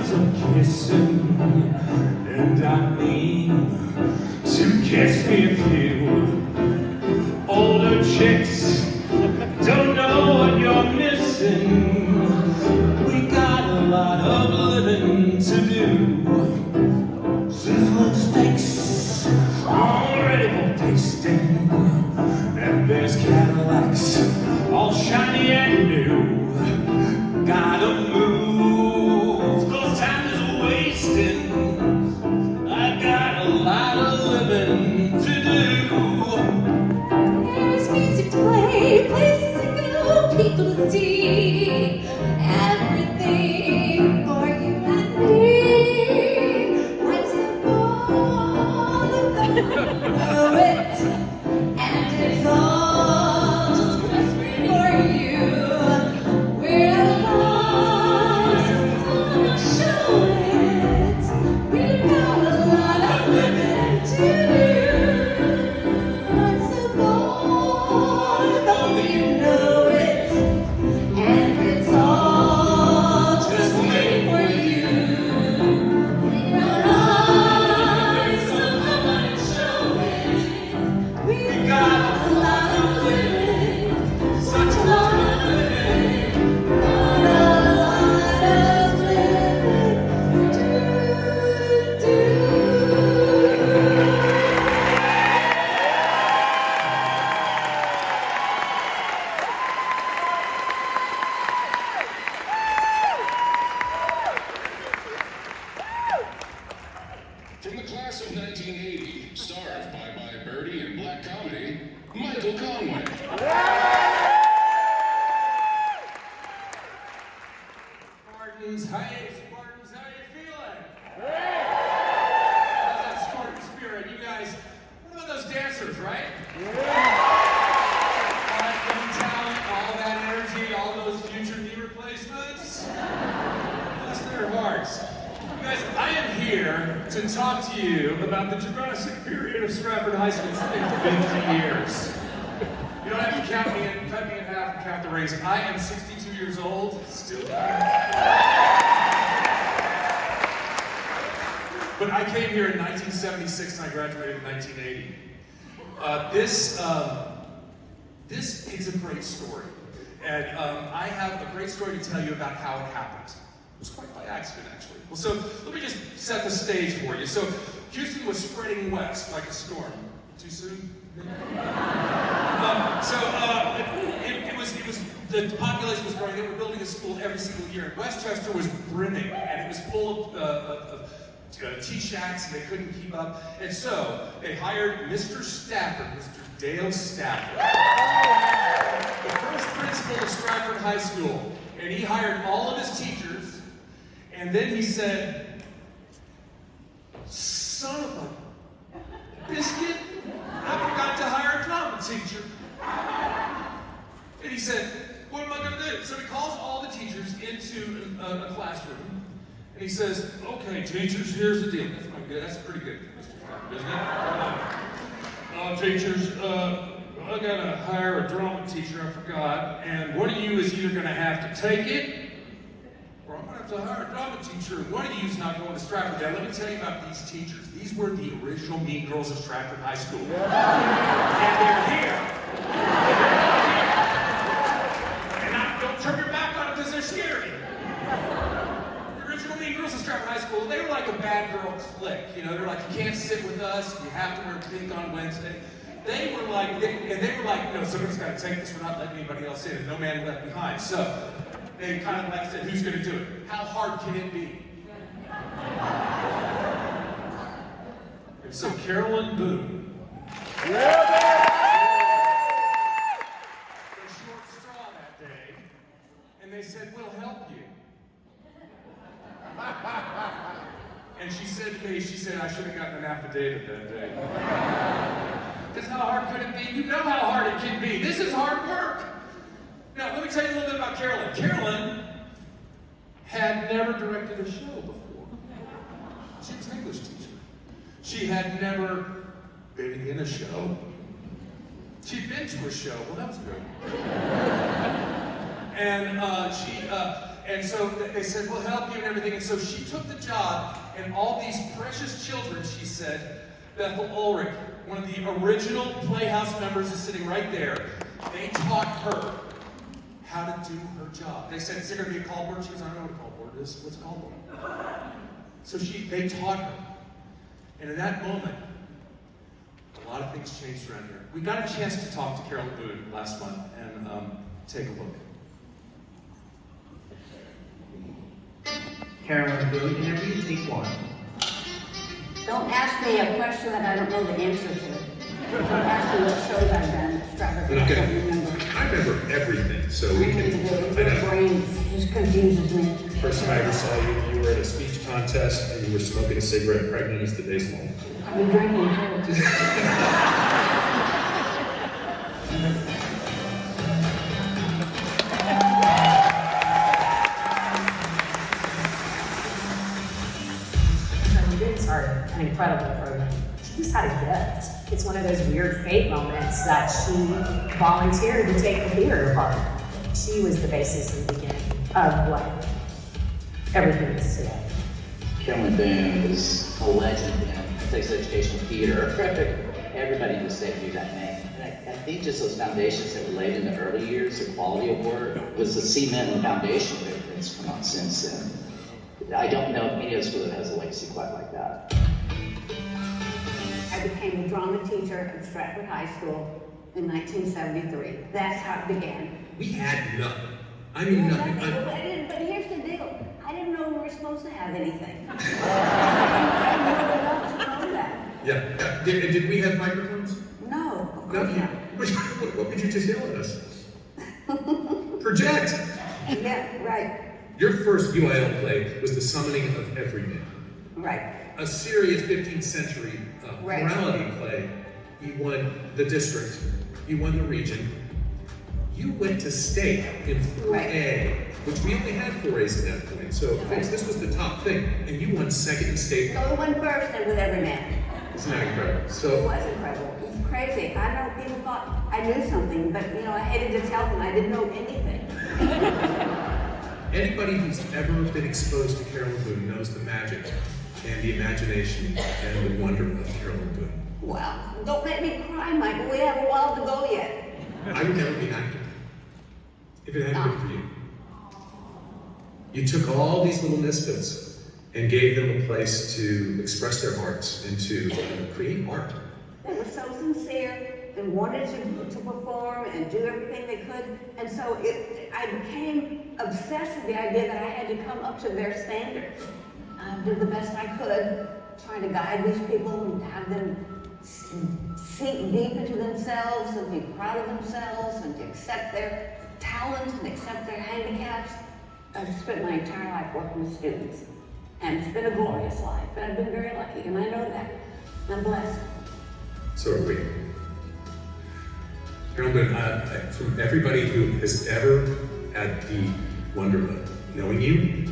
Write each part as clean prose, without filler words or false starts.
was a kissing, and I mean to kiss me a few. Older chicks don't know what you're missing. We got a lot of living to do. Sizzling steaks already for tasting, and there's Cadillacs all shiny and new. Gotta move, 'cause time is wasting. I got a lot of living to do. There's music to play, places to go, people to see. Everything for you and me. Life's a ball of it, and it's all just for you. We're lost, show it. We've got a lot of living to do. Life's a ball, you know it, and it's all just waiting for you. We're lost, so come on and show it. We've got a lot of living, such a lot of living, a lot of living to do. From the class of 1980, stars Bye Bye Birdie and black comedy, Michael Conway. Spartans, hey Spartans, how you feeling? How's that Spartan spirit? You guys, what about those dancers, right? All that young talent, all that energy, all those future knee replacements. Bless their hearts. You guys, I am here to talk to you about the Jurassic period of Stratford High School. It's been 50 years. You don't have to cut me in half and count the rings. I am 62 years old, still here. But I came here in 1976 and I graduated in 1980. This is a great story. And I have a great story to tell you about how it happened. It was quite by accident, actually. Well, so let me just set the stage for you. So Houston was spreading west like a storm. Too soon? The population was growing. They were building a school every single year. And Westchester was brimming, and it was full of T-shacks, and they couldn't keep up. And so they hired Mr. Stafford, Mr. Dale Stafford, the first principal of Stratford High School. And he hired all of his teachers, and then he said, son of a biscuit, I forgot to hire a drama teacher. And he said, what am I going to do? So he calls all the teachers into a classroom, and he says, okay, teachers, here's the deal. That's not good. That's pretty good, Mr. Stafford, isn't it? Teachers, I got to hire a drama teacher, I forgot, and one of you is either going to have to take it, or I'm going to have to hire a drama teacher, and one of you is not going to Stratford. Now, let me tell you about these teachers. These were the original mean girls of Stratford High School. And they're here. And don't turn your back on it because they're scary. The original mean girls of Stratford High School, they were like a bad girl clique. You know, they're like, you can't sit with us, you have to wear pink on Wednesday. They were like, no, somebody's got to take this. We're not letting anybody else in, and no man left behind. So they kind of like said, who's going to do it? How hard can it be? And so Carolyn Boone, the short straw that day, and they said, we'll help you. And she said to me, I should have gotten an affidavit that day. Because how hard could it be? You know how hard it can be. This is hard work. Now, let me tell you a little bit about Carolyn. Carolyn had never directed a show before. She was an English teacher. She had never been in a show. She'd been to a show. Well, that was good. And so they said, we'll help you and everything. And so she took the job, and all these precious children, she said, Bethel Ulrich, one of the original Playhouse members, is sitting right there. They taught her how to do her job. They said, is there going to be a call board? She goes, I don't know what a call board is. What's a call board? So they taught her. And in that moment, a lot of things changed around here. We got a chance to talk to Carol Boone last month, and take a look. Carolyn Boone, interview, take one. Don't ask me a question that I don't know the answer to. Don't ask me what shows I've done at Stratford. I don't remember. I remember everything, so we can. Your brain just confuses me. First time I ever saw you, you were at a speech contest and you were smoking a cigarette pregnant as the day's long. I've been drinking too. An incredible program. She just had a gift. It's one of those weird fate moments that she volunteered to take the theater department. She was the basis in the beginning of what everything is today. Carolyn Boone is a legend in sex education theater. Everybody in the state knew that name. And I think just those foundations that were laid in the early years, the quality of work, was the cement and foundation of everything that's come on since then. I don't know if any of us really has a legacy quite like that. I became a drama teacher at Stratford High School in 1973. That's how it began. We had nothing. I mean, nothing. But here's the deal. I didn't know we were supposed to have anything. I didn't know enough to know that. Yeah. Did we have microphones? No, of course not. What would you just yell at us? Project! Yeah, right. Your first UIL play was The Summoning of Everyman. Right. A serious 15th century Right. morality play. You won the district. You won the region. You went to state in 4A, which we only had 4As at that point. So folks, this was the top thing. And you won second in state. So we went first and with every man. Isn't that incredible? It So was incredible. It was crazy. I know people thought I knew something, but I hated to tell them I didn't know anything. anybody who's ever been exposed to Carolyn Boone knows the magic and the imagination and the wonder of Carolyn Boone. Well, don't make me cry, Michael. We have a while to go yet. I would never be an actor if it hadn't been for you. You took all these little misfits and gave them a place to express their hearts and to create art. They were so sincere and wanted to perform and do everything they could. And so I became obsessed with the idea that I had to come up to their standard. I did the best I could, trying to guide these people and have them sink deep into themselves and be proud of themselves and to accept their talents and accept their handicaps. I've spent my entire life working with students. And it's been a glorious life, and I've been very lucky, and I know that. I'm blessed. So are we. Carolyn Boone, from everybody who has ever had the wonder of knowing you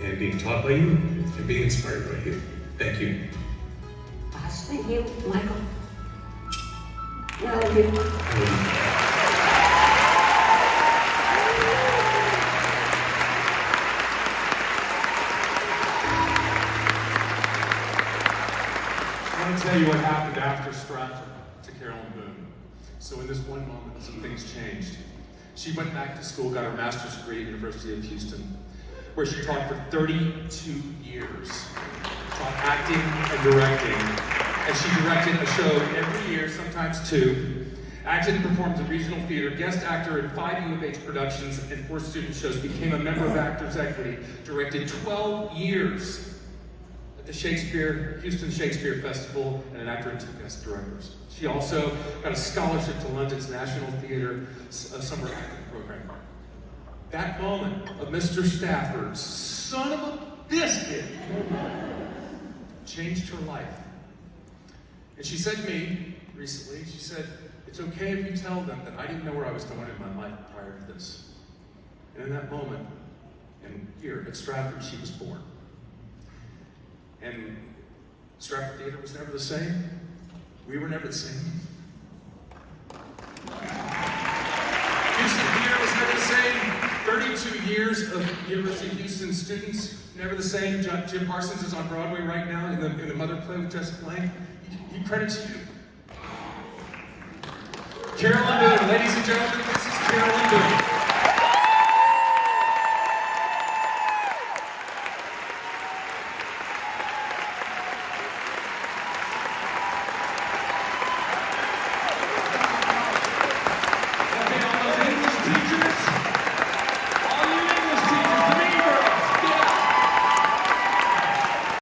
and being taught by you and being inspired by you, thank you. Gosh, thank you, Michael. I love you. I want to tell you what happened after Stratford to Carolyn Boone. So in this one moment, some things changed. She went back to school, got her master's degree at the University of Houston, where she taught for 32 years. Taught acting and directing. And she directed a show every year, sometimes two. Acted and performed in regional theater, guest actor in 5 U of H productions and 4 student shows, became a member of Actors Equity, directed 12 years the Houston Shakespeare Festival, and an actor and 2 guest directors. She also got a scholarship to London's National Theatre Summer Acting Program. That moment of Mr. Stafford's son of a biscuit changed her life. And she said to me recently, she said, "It's okay if you tell them that I didn't know where I was going in my life prior to this." And in that moment, and here at Stratford, she was born. And Stratford Theater was never the same. We were never the same. Houston Theater was never the same 32 years of University of Houston students, never the same. Jim Parsons is on Broadway right now in the Mother play with Jessica Lange. He credits you. Carolyn Boone, ladies and gentlemen, this is Carolyn Boone.